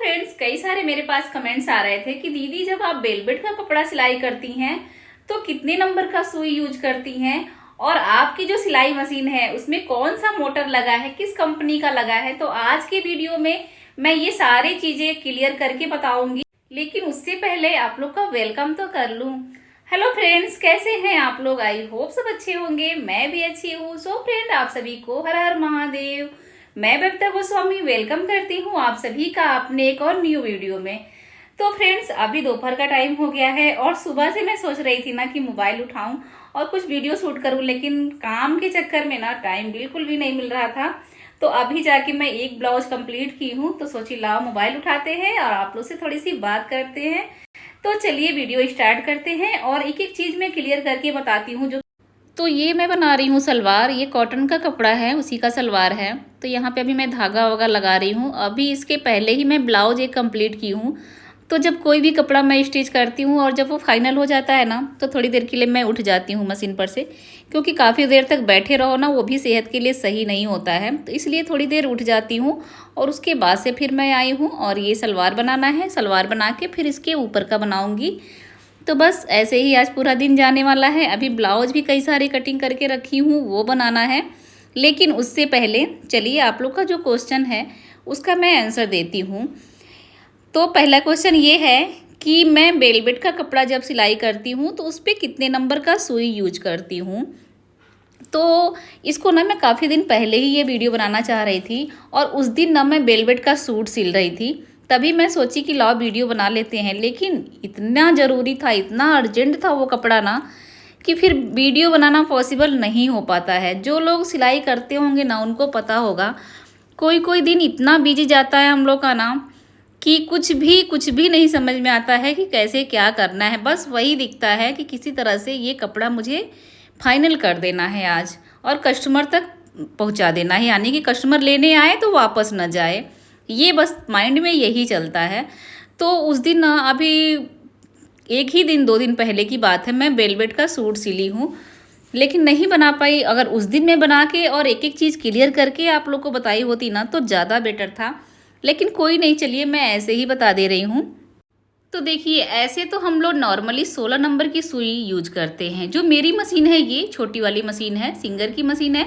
Friends, कई सारे मेरे पास कमेंट्स आ रहे थे कि दीदी जब आप वेलवेट का कपड़ा सिलाई करती हैं तो कितने नंबर का सुई यूज करती हैं और आपकी जो सिलाई मशीन है उसमें कौन सा मोटर लगा है, किस कंपनी का लगा है। तो आज के वीडियो में मैं ये सारी चीजें क्लियर करके बताऊंगी, लेकिन उससे पहले आप लोग का वेलकम तो कर लूं। हेलो फ्रेंड्स, कैसे हैं आप लोग? आई होप सब अच्छे होंगे, मैं भी अच्छी हूँ। सो फ्रेंड, आप सभी को हर हर महादेव। मैं बबीता गोस्वामी वेलकम करती हूँ आप सभी का अपने एक और न्यू वीडियो में। तो फ्रेंड्स, अभी दोपहर का टाइम हो गया है और सुबह से मैं सोच रही थी ना कि मोबाइल उठाऊं और कुछ वीडियो शूट करूं, लेकिन काम के चक्कर में ना टाइम बिल्कुल भी नहीं मिल रहा था। तो अभी जाके मैं एक ब्लाउज कंप्लीट की हूं, तो सोची लाओ मोबाइल उठाते हैं और आप लोग से थोड़ी सी बात करते हैं। तो चलिए वीडियो स्टार्ट करते हैं और एक एक चीज मैं क्लियर करके बताती हूँ। जो तो ये मैं बना रही हूँ सलवार, ये कॉटन का कपड़ा है, उसी का सलवार है। तो यहाँ पे अभी मैं धागा वागा लगा रही हूँ। अभी इसके पहले ही मैं ब्लाउज एक कंप्लीट की हूँ। तो जब कोई भी कपड़ा मैं स्टिच करती हूँ और जब वो फाइनल हो जाता है ना, तो थोड़ी देर के लिए मैं उठ जाती हूँ मशीन पर से, क्योंकि काफ़ी देर तक बैठे रहो ना वो भी सेहत के लिए सही नहीं होता है। तो इसलिए थोड़ी देर उठ जाती हूँ और उसके बाद से फिर मैं आई हूँ और ये सलवार बनाना है। सलवार बना के फिर इसके ऊपर का बनाऊँगी। तो बस ऐसे ही आज पूरा दिन जाने वाला है। अभी ब्लाउज भी कई सारी कटिंग करके रखी हूँ, वो बनाना है। लेकिन उससे पहले चलिए आप लोग का जो क्वेश्चन है उसका मैं आंसर देती हूँ। तो पहला क्वेश्चन ये है कि मैं वेलवेट का कपड़ा जब सिलाई करती हूँ तो उस पर कितने नंबर का सुई यूज करती हूँ। तो इसको ना मैं काफ़ी दिन पहले ही ये वीडियो बनाना चाह रही थी और उस दिन ना मैं वेलवेट का सूट सिल रही थी, तभी मैं सोची कि लाओ वीडियो बना लेते हैं। लेकिन इतना ज़रूरी था, इतना अर्जेंट था वो कपड़ा ना, कि फिर वीडियो बनाना पॉसिबल नहीं हो पाता है। जो लोग सिलाई करते होंगे ना उनको पता होगा, कोई कोई दिन इतना बिजी जाता है हम लोग का ना कि कुछ भी नहीं समझ में आता है कि कैसे क्या करना है। बस वही दिखता है कि किसी तरह से ये कपड़ा मुझे फाइनल कर देना है आज और कस्टमर तक पहुंचा देना है, यानी कि कस्टमर लेने आए तो वापस न जाए। ये बस माइंड में यही चलता है। तो उस दिन ना, अभी एक ही दिन 2 दिन पहले की बात है, मैं वेलवेट का सूट सिली हूँ लेकिन नहीं बना पाई। अगर उस दिन मैं बना के और एक एक चीज़ क्लियर करके आप लोग को बताई होती ना तो ज़्यादा बेटर था। लेकिन कोई नहीं, चलिए मैं ऐसे ही बता दे रही हूँ। तो देखिए, ऐसे तो हम लोग नॉर्मली 16 नंबर की सुई यूज करते हैं। जो मेरी मशीन है ये छोटी वाली मशीन है, सिंगर की मशीन है।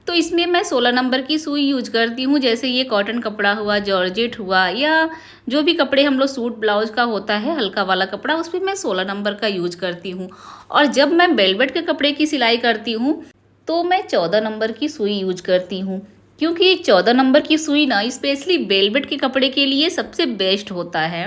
तो इसमें मैं 16 नंबर की सुई यूज करती हूँ। जैसे ये कॉटन कपड़ा हुआ, जॉर्जेट हुआ, या जो भी कपड़े हम लोग सूट ब्लाउज का होता है हल्का वाला कपड़ा, उस पर मैं 16 नंबर का यूज करती हूँ। और जब मैं वेलवेट के कपड़े की सिलाई करती हूँ तो मैं 14 नंबर की सुई यूज करती हूँ, क्योंकि 14 नंबर की सुई ना स्पेशली वेलवेट के कपड़े के लिए सबसे बेस्ट होता है।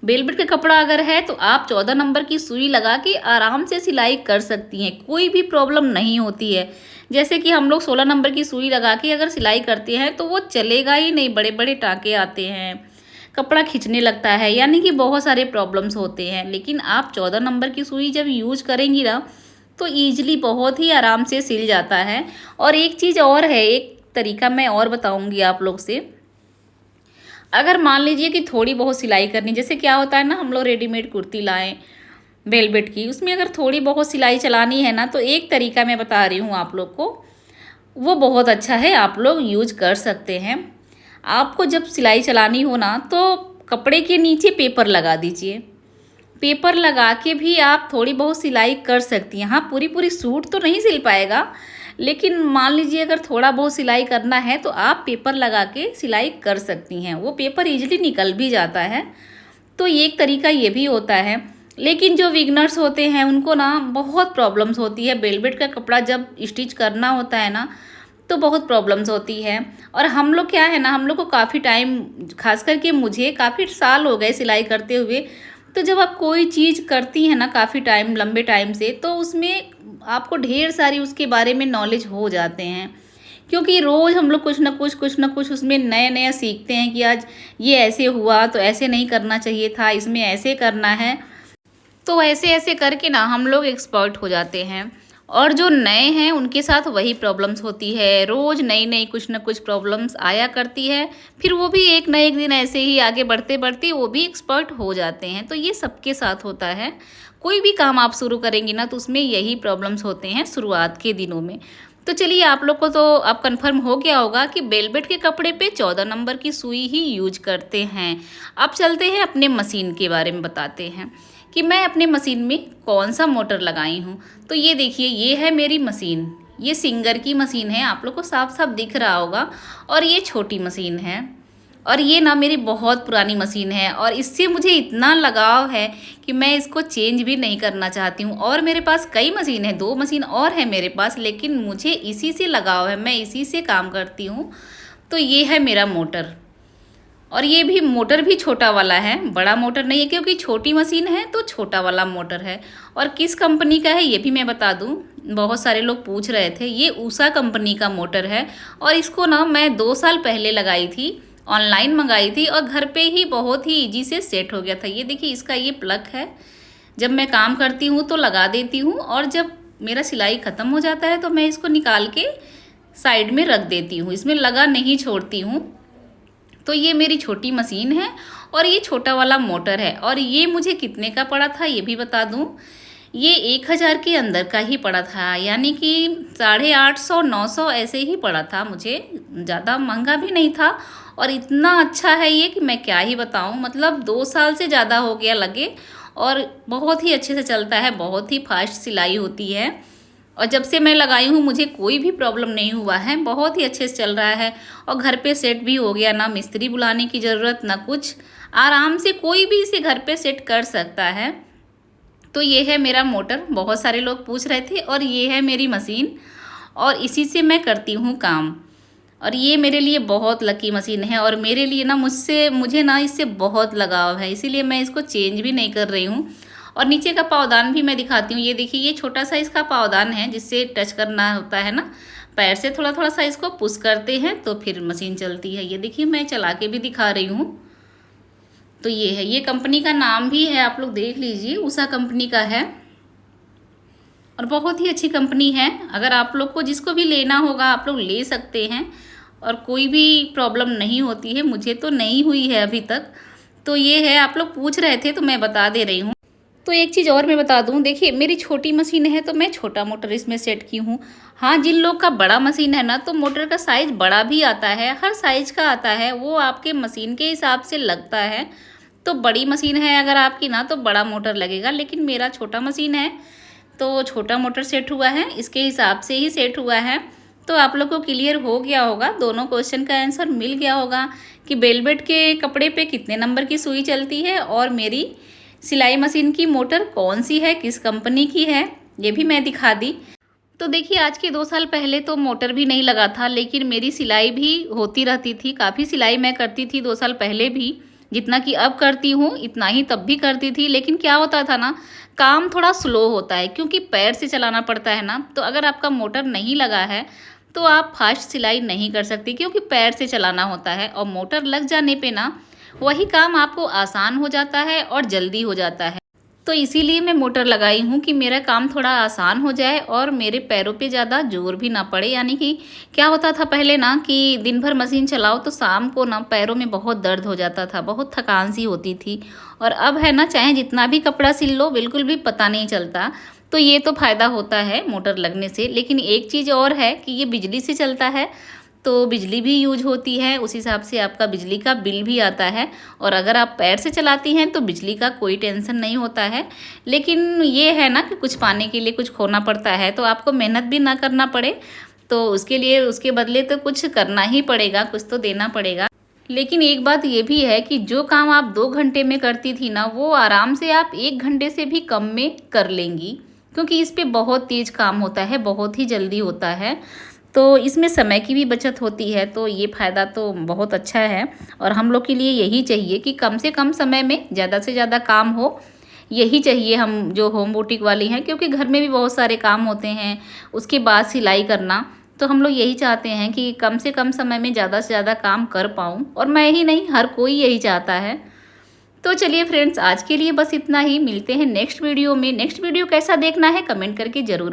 वेलवेट का कपड़ा अगर है तो आप 14 नंबर की सुई लगा के आराम से सिलाई कर सकती हैं, कोई भी प्रॉब्लम नहीं होती है। जैसे कि हम लोग 16 नंबर की सुई लगा के अगर सिलाई करते हैं तो वो चलेगा ही नहीं, बड़े बड़े टाँके आते हैं, कपड़ा खींचने लगता है, यानी कि बहुत सारे प्रॉब्लम्स होते हैं। लेकिन आप 14 नंबर की सुई जब यूज करेंगी ना तो ईजिली बहुत ही आराम से सिल जाता है। और एक चीज़ और है, एक तरीका मैं और बताऊँगी आप लोग से। अगर मान लीजिए कि थोड़ी बहुत सिलाई करनी, जैसे क्या होता है ना, हम लोग रेडीमेड कुर्ती लाएं वेलवेट की, उसमें अगर थोड़ी बहुत सिलाई चलानी है ना, तो एक तरीका मैं बता रही हूँ आप लोग को, वो बहुत अच्छा है, आप लोग यूज कर सकते हैं। आपको जब सिलाई चलानी हो ना तो कपड़े के नीचे पेपर लगा दीजिए। पेपर लगा के भी आप थोड़ी बहुत सिलाई कर सकती हैं। हाँ, पूरी पूरी सूट तो नहीं सिल पाएगा, लेकिन मान लीजिए अगर थोड़ा बहुत सिलाई करना है तो आप पेपर लगा के सिलाई कर सकती हैं। वो पेपर इजीली निकल भी जाता है। तो ये एक तरीका ये भी होता है। लेकिन जो बिगनर्स होते हैं उनको ना बहुत प्रॉब्लम्स होती है। वेलवेट का कपड़ा जब स्टिच करना होता है ना तो बहुत प्रॉब्लम्स होती है। और हम लोग क्या है ना, हम लोग को काफ़ी टाइम, खास करके मुझे काफ़ी साल हो गए सिलाई करते हुए। तो जब आप कोई चीज़ करती हैं ना काफ़ी टाइम, लंबे टाइम से, तो उसमें आपको ढेर सारी उसके बारे में नॉलेज हो जाते हैं, क्योंकि रोज़ हम लोग कुछ ना कुछ उसमें नया नया सीखते हैं कि आज ये ऐसे हुआ तो ऐसे नहीं करना चाहिए था, इसमें ऐसे करना है। तो ऐसे ऐसे करके ना हम लोग एक्सपर्ट हो जाते हैं। और जो नए हैं उनके साथ वही प्रॉब्लम्स होती है, रोज़ नई नई कुछ ना कुछ प्रॉब्लम्स आया करती है। फिर वो भी एक ना एक दिन ऐसे ही आगे बढ़ते बढ़ते वो भी एक्सपर्ट हो जाते हैं। तो ये सबके साथ होता है। कोई भी काम आप शुरू करेंगी ना तो उसमें यही प्रॉब्लम्स होते हैं शुरुआत के दिनों में। तो चलिए, आप लोग को तो अब कंफर्म हो गया होगा कि वेलवेट के कपड़े पे 14 नंबर की सुई ही यूज करते हैं। अब चलते हैं अपने मशीन के बारे में बताते हैं कि मैं अपने मशीन में कौन सा मोटर लगाई हूँ। तो ये देखिए, ये है मेरी मशीन। ये सिंगर की मशीन है, आप लोग को साफ साफ दिख रहा होगा। और ये छोटी मशीन है, और ये ना मेरी बहुत पुरानी मशीन है, और इससे मुझे इतना लगाव है कि मैं इसको चेंज भी नहीं करना चाहती हूँ। और मेरे पास कई मशीन है, 2 मशीन और है मेरे पास, लेकिन मुझे इसी से लगाव है, मैं इसी से काम करती हूँ। तो ये है मेरा मोटर, और ये भी मोटर भी छोटा वाला है, बड़ा मोटर नहीं है, क्योंकि छोटी मशीन है तो छोटा वाला मोटर है। और किस कंपनी का है ये भी मैं बता दूं, बहुत सारे लोग पूछ रहे थे। ये उषा कंपनी का मोटर है, और इसको ना मैं 2 साल पहले लगाई थी, ऑनलाइन मंगाई थी, और घर पे ही बहुत ही ईजी से सेट हो गया था। ये देखिए, इसका ये प्लग है, जब मैं काम करती हूँ तो लगा देती हूँ, और जब मेरा सिलाई ख़त्म हो जाता है तो मैं इसको निकाल के साइड में रख देती हूँ, इसमें लगा नहीं छोड़ती हूँ। तो ये मेरी छोटी मशीन है, और ये छोटा वाला मोटर है। और ये मुझे कितने का पड़ा था ये भी बता दूं, ये 1000 के अंदर का ही पड़ा था, यानी कि 850 900 ऐसे ही पड़ा था मुझे, ज़्यादा महंगा भी नहीं था। और इतना अच्छा है ये कि मैं क्या ही बताऊं, मतलब 2 साल से ज़्यादा हो गया लगे, और बहुत ही अच्छे से चलता है, बहुत ही फास्ट सिलाई होती है। और जब से मैं लगाई हूँ मुझे कोई भी प्रॉब्लम नहीं हुआ है, बहुत ही अच्छे से चल रहा है। और घर पे सेट भी हो गया, ना मिस्त्री बुलाने की ज़रूरत ना कुछ, आराम से कोई भी इसे घर पे सेट कर सकता है। तो ये है मेरा मोटर, बहुत सारे लोग पूछ रहे थे, और ये है मेरी मशीन, और इसी से मैं करती हूँ काम। और ये मेरे लिए बहुत लकी मशीन है, और मेरे लिए ना मुझे ना इससे बहुत लगाव है, इसीलिए मैं इसको चेंज भी नहीं कर रही हूँ। और नीचे का पावदान भी मैं दिखाती हूँ। ये देखिए, ये छोटा सा इसका पावदान है, जिससे टच करना होता है ना, पैर से थोड़ा थोड़ा सा इसको पुश करते हैं तो फिर मशीन चलती है। ये देखिए, मैं चला के भी दिखा रही हूँ। तो ये है, ये कंपनी का नाम भी है, आप लोग देख लीजिए, उषा कंपनी का है, और बहुत ही अच्छी कंपनी है। अगर आप लोग को जिसको भी लेना होगा आप लोग ले सकते हैं, और कोई भी प्रॉब्लम नहीं होती है, मुझे तो नहीं हुई है अभी तक। तो ये है, आप लोग पूछ रहे थे तो मैं बता दे रही हूँ। तो एक चीज़ और मैं बता दूं, देखिए मेरी छोटी मशीन है तो मैं छोटा मोटर इसमें सेट की हूँ। हाँ, जिन लोग का बड़ा मशीन है ना, तो मोटर का साइज़ बड़ा भी आता है, हर साइज़ का आता है, वो आपके मशीन के हिसाब से लगता है। तो बड़ी मशीन है अगर आपकी ना, तो बड़ा मोटर लगेगा, लेकिन मेरा छोटा मशीन है तो छोटा मोटर सेट हुआ है, इसके हिसाब से ही सेट हुआ है। तो आप लोग को क्लियर हो गया होगा, दोनों क्वेश्चन का आंसर मिल गया होगा कि वेलवेट के कपड़े पे कितने नंबर की सुई चलती है, और मेरी सिलाई मशीन की मोटर कौन सी है, किस कंपनी की है, ये भी मैं दिखा दी। तो देखिए, आज के 2 साल पहले तो मोटर भी नहीं लगा था, लेकिन मेरी सिलाई भी होती रहती थी, काफ़ी सिलाई मैं करती थी 2 साल पहले भी, जितना कि अब करती हूँ इतना ही तब भी करती थी। लेकिन क्या होता था ना, काम थोड़ा स्लो होता है, क्योंकि पैर से चलाना पड़ता है ना। तो अगर आपका मोटर नहीं लगा है तो आप फास्ट सिलाई नहीं कर सकती, क्योंकि पैर से चलाना होता है, और मोटर लग जाने पे ना वही काम आपको आसान हो जाता है और जल्दी हो जाता है। तो इसीलिए मैं मोटर लगाई हूँ कि मेरा काम थोड़ा आसान हो जाए और मेरे पैरों पे ज़्यादा जोर भी ना पड़े। यानी कि क्या होता था पहले ना, कि दिन भर मशीन चलाओ तो शाम को ना पैरों में बहुत दर्द हो जाता था, बहुत थकान सी होती थी। और अब है ना, चाहे जितना भी कपड़ा सिल लो बिल्कुल भी पता नहीं चलता। तो ये तो फ़ायदा होता है मोटर लगने से। लेकिन एक चीज़ और है कि ये बिजली से चलता है, तो बिजली भी यूज होती है, उस हिसाब से आपका बिजली का बिल भी आता है। और अगर आप पैर से चलाती हैं तो बिजली का कोई टेंशन नहीं होता है। लेकिन ये है ना कि कुछ पाने के लिए कुछ खोना पड़ता है, तो आपको मेहनत भी ना करना पड़े, तो उसके लिए उसके बदले तो कुछ करना ही पड़ेगा, कुछ तो देना पड़ेगा। लेकिन एक बात ये भी है कि जो काम आप 2 घंटे में करती थी ना, वो आराम से आप 1 घंटे से भी कम में कर लेंगी, क्योंकि इस पे बहुत तेज़ काम होता है, बहुत ही जल्दी होता है। तो इसमें समय की भी बचत होती है, तो ये फ़ायदा तो बहुत अच्छा है। और हम लोग के लिए यही चाहिए कि कम से कम समय में ज़्यादा से ज़्यादा काम हो, यही चाहिए हम जो होम बुटीक वाली हैं, क्योंकि घर में भी बहुत सारे काम होते हैं, उसके बाद सिलाई करना। तो हम लोग यही चाहते हैं कि कम से कम समय में ज़्यादा से ज़्यादा काम कर पाऊँ, और मैं ही नहीं, हर कोई यही चाहता है। तो चलिए फ्रेंड्स, आज के लिए बस इतना ही। मिलते हैं नेक्स्ट वीडियो में। नेक्स्ट वीडियो कैसा देखना है कमेंट करके ज़रूर